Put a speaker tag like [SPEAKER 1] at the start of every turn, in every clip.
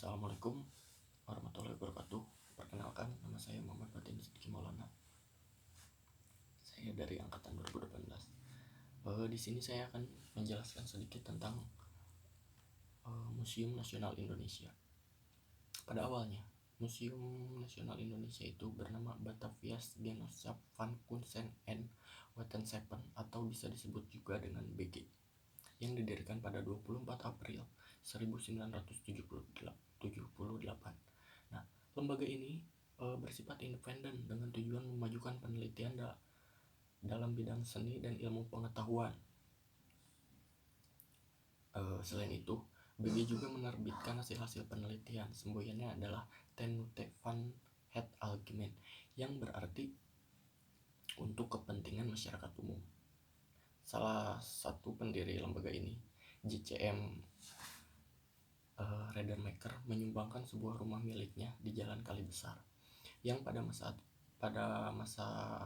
[SPEAKER 1] Assalamualaikum warahmatullahi wabarakatuh. Perkenalkan, nama saya Muhammad Fatin Siddiqi Maulana. Saya dari angkatan 2018. Di sini saya akan menjelaskan sedikit tentang Museum Nasional Indonesia. Pada awalnya, Museum Nasional Indonesia itu bernama Bataviasch Genootschap van Kunsten en Wetenschapppen atau bisa disebut juga dengan BG, yang didirikan pada 24 April 1978. Nah, lembaga ini bersifat independen dengan tujuan memajukan penelitian dalam bidang seni dan ilmu pengetahuan. Selain itu, BG juga menerbitkan hasil-hasil penelitian. Semboyannya adalah Tenute van het Algemeen, yang berarti untuk kepentingan masyarakat umum. Salah satu pendiri lembaga ini, JCM Radermaker, menyumbangkan sebuah rumah miliknya di Jalan Kali Besar, yang pada masa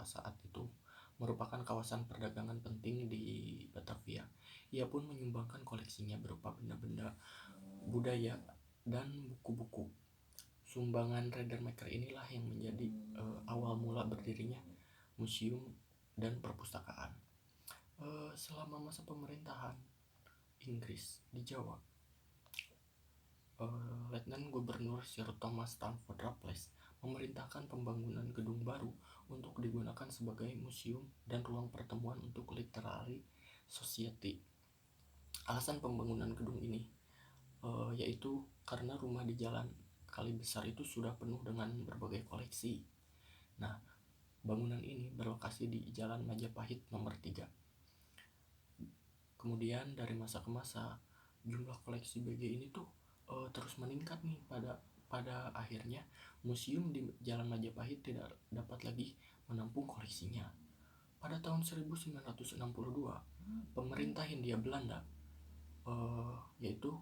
[SPEAKER 1] saat itu merupakan kawasan perdagangan penting di Batavia. Ia pun menyumbangkan koleksinya berupa benda-benda budaya dan buku-buku. Sumbangan Radermaker inilah yang menjadi awal mula berdirinya museum dan perpustakaan. Selama masa pemerintahan Inggris di Jawa, Letnan Gubernur Sir Thomas Stamford Raffles memerintahkan pembangunan gedung baru untuk digunakan sebagai museum dan ruang pertemuan untuk literary society. Alasan pembangunan gedung ini yaitu karena rumah di Jalan Kali Besar itu sudah penuh dengan berbagai koleksi. Nah, bangunan ini berlokasi di Jalan Majapahit nomor 3. Kemudian dari masa ke masa, jumlah koleksi BG ini tuh terus meningkat nih. Pada akhirnya museum di Jalan Majapahit tidak dapat lagi menampung koleksinya. Pada tahun 1962, pemerintah Hindia Belanda yaitu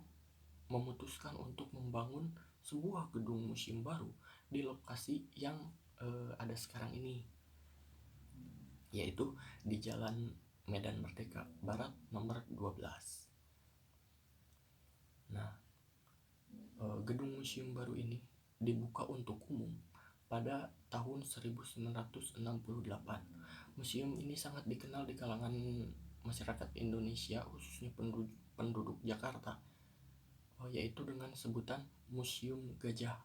[SPEAKER 1] memutuskan untuk membangun sebuah gedung museum baru di lokasi yang ada sekarang ini, yaitu di Jalan Medan Merdeka Barat nomor 12. Nah, gedung museum baru ini dibuka untuk umum pada tahun 1968. Museum ini sangat dikenal di kalangan masyarakat Indonesia, khususnya penduduk Jakarta, yaitu dengan sebutan Museum Gajah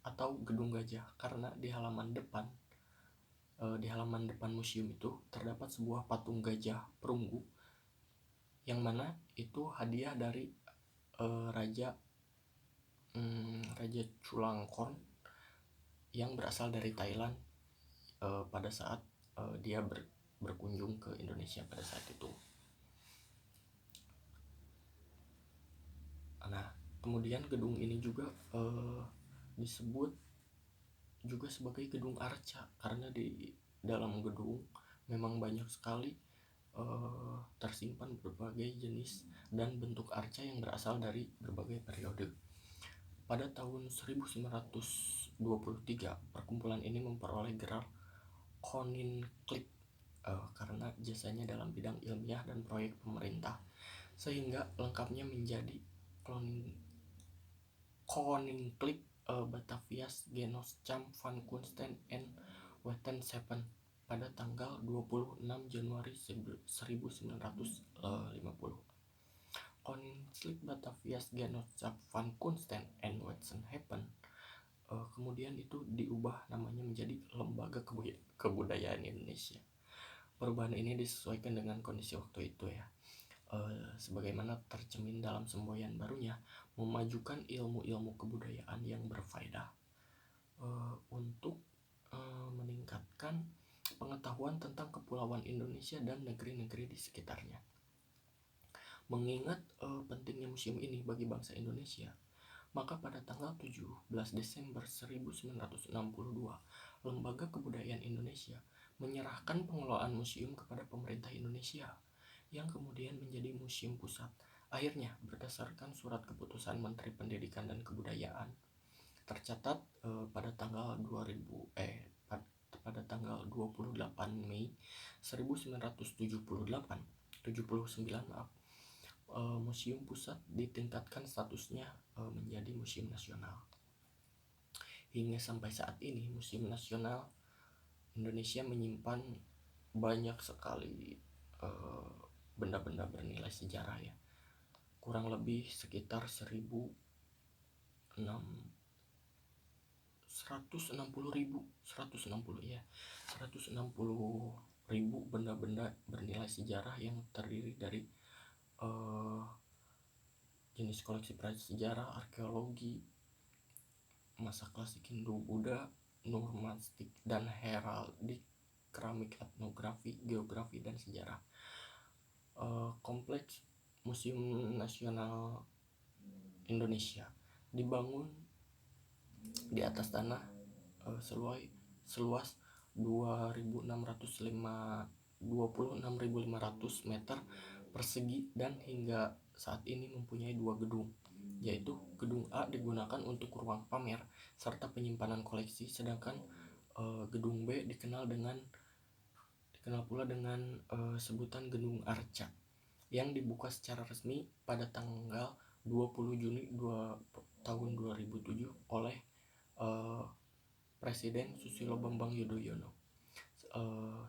[SPEAKER 1] atau Gedung Gajah, karena di halaman depan museum itu terdapat sebuah patung gajah perunggu, yang mana itu hadiah dari Raja Chulalongkorn yang berasal dari Thailand pada saat dia berkunjung ke Indonesia pada saat itu. Nah, kemudian gedung ini juga disebut juga sebagai gedung arca, karena di dalam gedung memang banyak sekali tersimpan berbagai jenis dan bentuk arca yang berasal dari berbagai periode. Pada tahun 1923, perkumpulan ini memperoleh gelar Koninklijk karena jasanya dalam bidang ilmiah dan proyek pemerintah, sehingga lengkapnya menjadi Koninklijk Bataviasch Genootschap van Kunsten en Wetenschappen pada tanggal 26 Januari 1950. Koninklijk Bataviasch Genootschap van Kunsten en Wetenschappen kemudian itu diubah namanya menjadi Lembaga Kebudayaan Indonesia. Perubahan ini disesuaikan dengan kondisi waktu itu ya. Sebagaimana tercermin dalam semboyan barunya, memajukan ilmu-ilmu kebudayaan yang berfaedah untuk meningkatkan pengetahuan tentang kepulauan Indonesia dan negeri-negeri di sekitarnya. Mengingat pentingnya museum ini bagi bangsa Indonesia, maka pada tanggal 17 Desember 1962, Lembaga Kebudayaan Indonesia menyerahkan pengelolaan museum kepada pemerintah Indonesia, yang kemudian menjadi museum pusat. Akhirnya, berdasarkan surat keputusan Menteri Pendidikan dan Kebudayaan tercatat pada tanggal 28 Mei 1979, museum pusat ditingkatkan statusnya menjadi museum nasional. Hingga sampai saat ini Museum Nasional Indonesia menyimpan banyak sekali benda-benda bernilai sejarah ya, kurang lebih sekitar 160.000 benda-benda bernilai sejarah yang terdiri dari jenis koleksi prasejarah, arkeologi, masa klasik Hindu-Buddha, numismatik dan heraldik, keramik, etnografi, geografi dan sejarah. Kompleks Museum Nasional Indonesia dibangun di atas tanah seluas 26.500 meter persegi dan hingga saat ini mempunyai 2 gedung, yaitu gedung A digunakan untuk ruang pamer serta penyimpanan koleksi, sedangkan gedung B dikenal pula dengan sebutan Gedung Arca yang dibuka secara resmi pada tanggal 20 Juni tahun 2007 oleh Presiden Susilo Bambang Yudhoyono.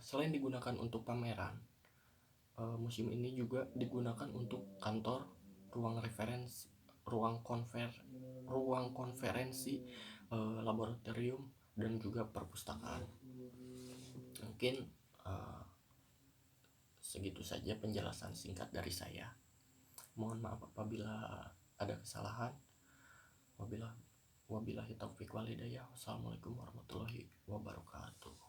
[SPEAKER 1] Selain digunakan untuk pameran, museum ini juga digunakan untuk kantor, ruang referensi, ruang konferensi, laboratorium dan juga perpustakaan. Mungkin segitu saja penjelasan singkat dari saya. Mohon maaf apabila ada kesalahan. Wabillahi taufiq wal hidayah. Wassalamualaikum warahmatullahi wabarakatuh.